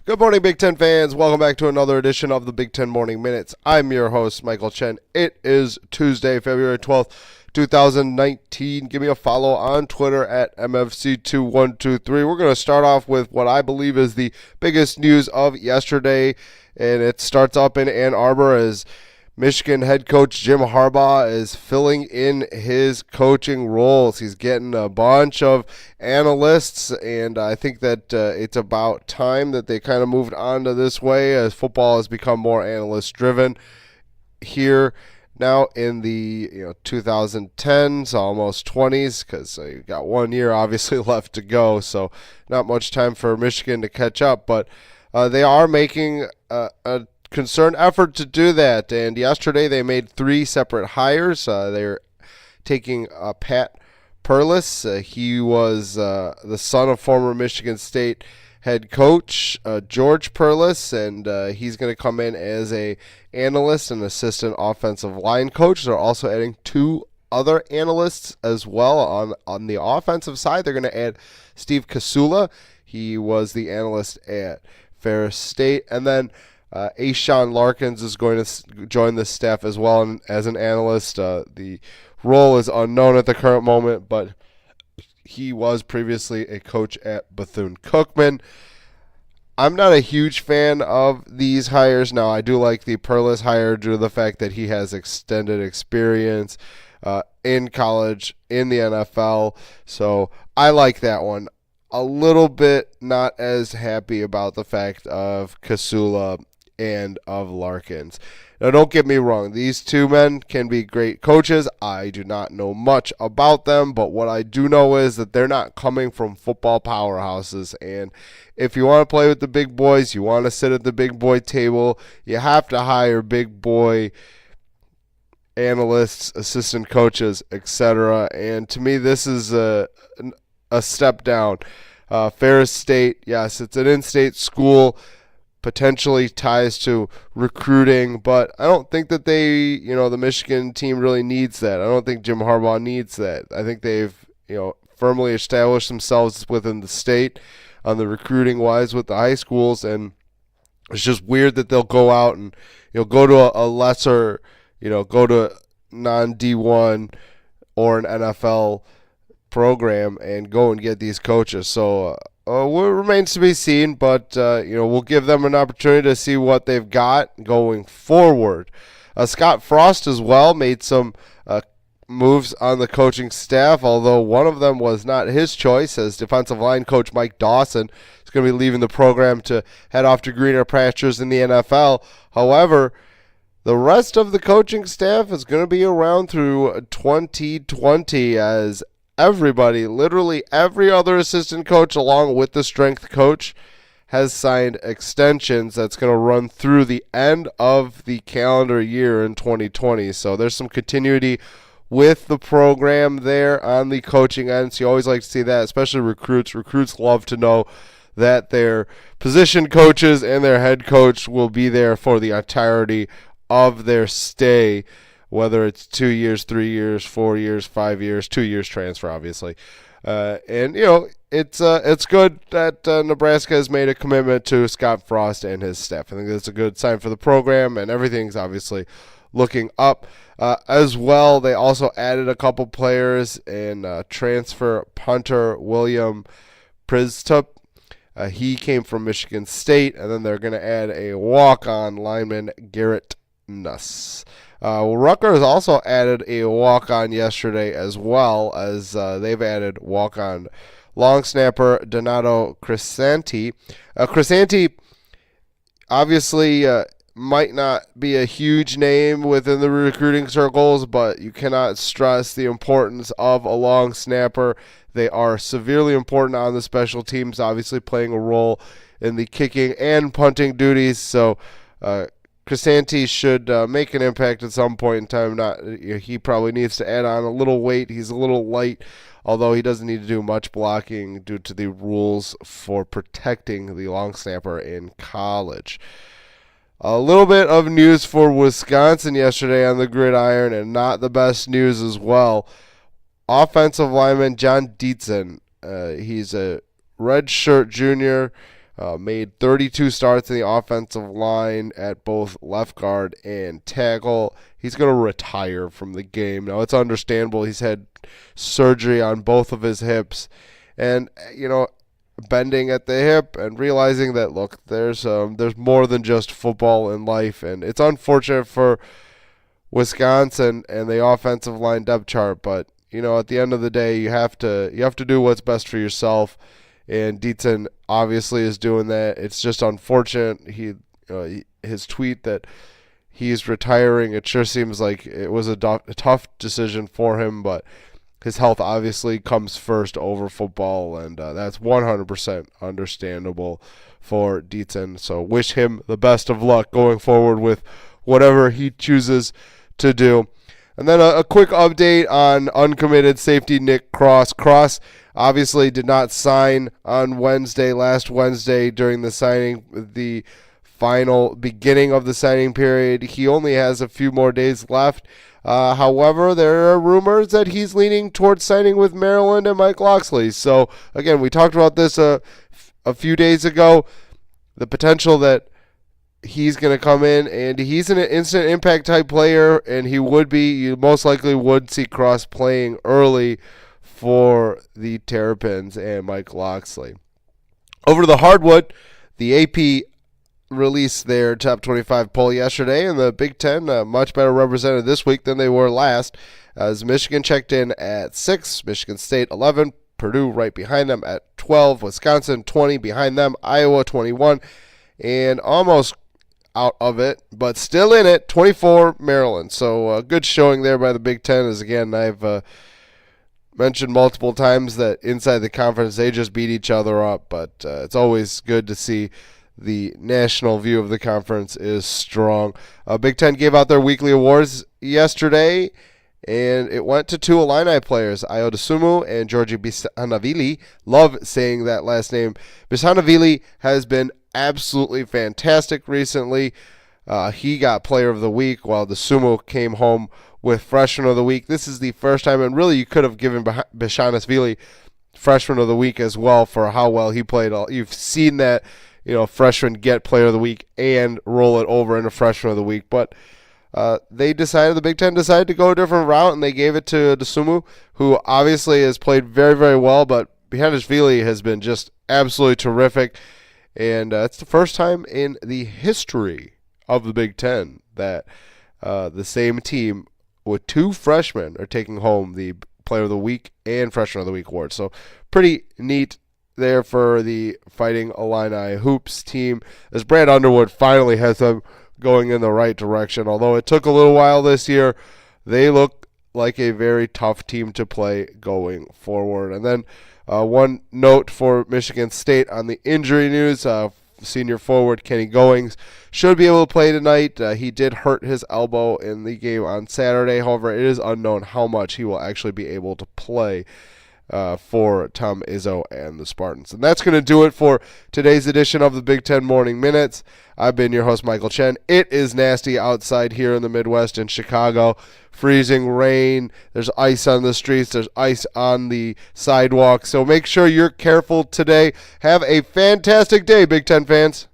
Good morning, Big Ten fans. Welcome back to another edition of the Big Ten Morning Minutes. I'm your host, Michael Chen. It is Tuesday, February 12th, 2019. Give me a follow on Twitter at MFC2123. We're going to start off with what I believe is the biggest news of yesterday, and it starts up in Ann Arbor as Michigan head coach Jim Harbaugh is filling in his coaching roles. He's getting a bunch of analysts, and I think that it's about time that they kind of moved on to this way as football has become more analyst-driven here now in the 2010s, almost 20s, because you've got 1 year obviously left to go, so not much time for Michigan to catch up, but they are making a concerned effort to do that, and yesterday they made three separate hires. They're taking Pat Perlis. He was the son of former Michigan State head coach George Perlis, and he's going to come in as a analyst and assistant offensive line coach. They're also adding two other analysts as well on the offensive side. They're going to add Steve Kasula. He was the analyst at Ferris State, and then Ashawn Larkins is going to join the staff as well as an analyst. The role is unknown at the current moment, but he was previously a coach at Bethune-Cookman. I'm not a huge fan of these hires. Now, I do like the Perlis hire due to the fact that he has extended experience in college, in the NFL, so I like that one. A little bit not as happy about the fact of Kasula and of Larkins. Now, don't get me wrong. These two men can be great coaches. I do not know much about them, but what I do know is that they're not coming from football powerhouses. And if you want to play with the big boys, you want to sit at the big boy table, you have to hire big boy analysts, assistant coaches, etc. And to me, this is a step down. Ferris State, yes, it's an in-state school, potentially ties to recruiting, but I don't think that the Michigan team really needs that. I don't think Jim Harbaugh needs that. I think they've, firmly established themselves within the state on the recruiting wise with the high schools, and it's just weird that they'll go out and, go to a lesser, go to non-D1 or an NFL program and go and get these coaches. So it remains to be seen, but we'll give them an opportunity to see what they've got going forward. Scott Frost as well made some moves on the coaching staff, although one of them was not his choice, as defensive line coach Mike Dawson is going to be leaving the program to head off to greener pastures in the NFL. However, the rest of the coaching staff is going to be around through 2020, as everybody, literally every other assistant coach along with the strength coach, has signed extensions that's going to run through the end of the calendar year in 2020. So there's some continuity with the program there on the coaching end. So you always like to see that, especially recruits. Recruits love to know that their position coaches and their head coach will be there for the entirety of their stay, whether it's 2 years, 3 years, 4 years, 5 years, 2 years transfer, obviously. And it's good that Nebraska has made a commitment to Scott Frost and his staff. I think that's a good sign for the program, and everything's obviously looking up. As well, they also added a couple players in transfer punter William Pristup. He came from Michigan State, and then they're going to add a walk-on lineman, Garrett Nuss. Rutgers also added a walk-on yesterday, as well as they've added walk-on long snapper Donato Crisanti. Crisanti obviously might not be a huge name within the recruiting circles, but you cannot stress the importance of a long snapper. They are severely important on the special teams, obviously playing a role in the kicking and punting duties. So Crisanti should make an impact at some point in time. He probably needs to add on a little weight. He's a little light, although he doesn't need to do much blocking due to the rules for protecting the long snapper in college. A little bit of news for Wisconsin yesterday on the gridiron, and not the best news as well. Offensive lineman John Dietzen, he's a redshirt junior, Made 32 starts in the offensive line at both left guard and tackle. He's going to retire from the game. Now, it's understandable. He's had surgery on both of his hips. And, bending at the hip and realizing that, look, there's more than just football in life. And it's unfortunate for Wisconsin and the offensive line depth chart. But, at the end of the day, you have to do what's best for yourself. And Dietzen obviously is doing that. It's just unfortunate. His tweet that he's retiring, it sure seems like it was a tough decision for him, but his health obviously comes first over football, and that's 100% understandable for Dietzen. So wish him the best of luck going forward with whatever he chooses to do. And then a quick update on uncommitted safety Nick Cross. Cross obviously did not sign on last Wednesday during the final beginning of the signing period. He only has a few more days left. However, there are rumors that he's leaning towards signing with Maryland and Mike Locksley. So, again, we talked about this a few days ago. The potential that he's going to come in, and he's an instant impact type player, and you most likely would see Cross playing early for the Terrapins and Mike Locksley. Over to the hardwood, the AP released their top 25 poll yesterday, and the Big Ten much better represented this week than they were last, as Michigan checked in at 6, Michigan State 11, Purdue right behind them at 12, Wisconsin 20 behind them, Iowa 21, and almost out of it, but still in it, 24 Maryland. So a good showing there by the Big Ten. As again, I've mentioned multiple times that inside the conference they just beat each other up, but it's always good to see the national view of the conference is strong. Big Ten gave out their weekly awards yesterday, and it went to two Illini players, Ayo Dosunmu and Georgi Bisanavili. Love saying that last name. Bisanavili has been absolutely fantastic recently. He got Player of the Week, while Dosunmu came home with Freshman of the Week. This is the first time, and really you could have given Bisanavili Freshman of the Week as well for how well he played. You've seen that, freshmen get Player of the Week and roll it over into Freshman of the Week, but the Big Ten decided to go a different route, and they gave it to Dosunmu, who obviously has played very, very well, but Bisanavili has been just absolutely terrific. And it's the first time in the history of the Big Ten that the same team with two freshmen are taking home the Player of the Week and Freshman of the Week award. So pretty neat there for the Fighting Illini Hoops team, as Brad Underwood finally has them going in the right direction. Although it took a little while this year, they look like a very tough team to play going forward. And then one note for Michigan State on the injury news, senior forward Kenny Goings should be able to play tonight. He did hurt his elbow in the game on Saturday. However, it is unknown how much he will actually be able to play for Tom Izzo and the Spartans. And that's going to do it for today's edition of the Big Ten Morning Minutes. I've been your host, Michael Chen. It is nasty outside here in the Midwest in Chicago. Freezing rain. There's ice on the streets. There's ice on the sidewalk. So make sure you're careful today. Have a fantastic day, Big Ten fans.